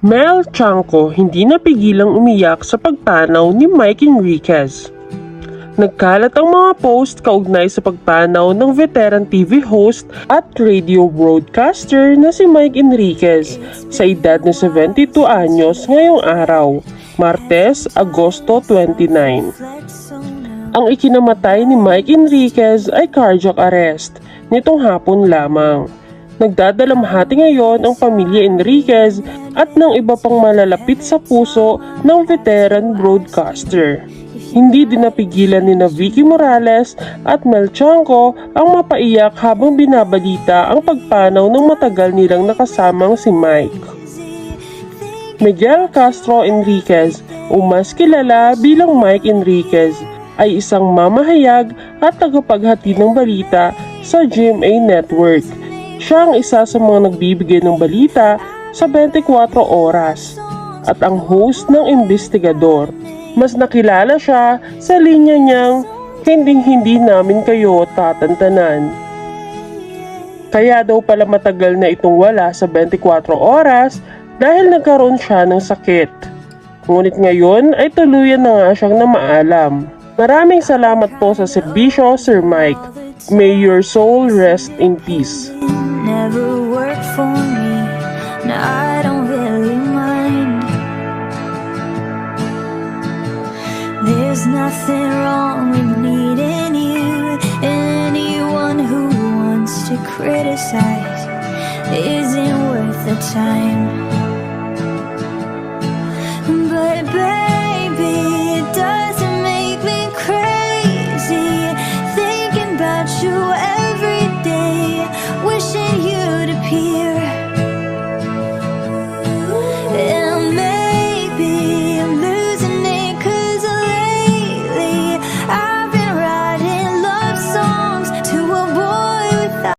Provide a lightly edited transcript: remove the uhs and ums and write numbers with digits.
Mel Chanco hindi napigilang umiyak sa pagpanaw ni Mike Enriquez. Nagkalat ang mga post kaugnay sa pagpanaw ng veteran TV host at radio broadcaster na si Mike Enriquez sa edad na 72 anyos ngayong araw, Martes, Agosto 29. Ang ikinamatay ni Mike Enriquez ay cardiac arrest nitong hapon lamang. Nagdadalamhati ngayon ang pamilya Enriquez at ng iba pang malalapit sa puso ng veteran broadcaster. Hindi din napigilan ni Vicky Morales at Mel Chanco ang mapaiyak habang binabalita ang pagpanaw ng matagal nilang nakasamang si Mike. Miguel Castro Enriquez o mas kilala bilang Mike Enriquez ay isang mamahayag at tagapaghatid ng balita sa GMA Network. Siya ang isa sa mga nagbibigay ng balita sa 24 oras at ang host ng Investigador. Mas nakilala siya sa linya niyang hindi namin kayo tatantanan. Kaya daw pala matagal na itong wala sa 24 oras dahil nagkaroon siya ng sakit. Ngunit ngayon ay tuluyan na nga siyang namaalam. Maraming salamat po sa serbisyo, Sir Mike. May your soul rest in peace. Never worked for me, now I don't really mind. There's nothing wrong with needing you. Anyone who wants to criticize isn't worth the time.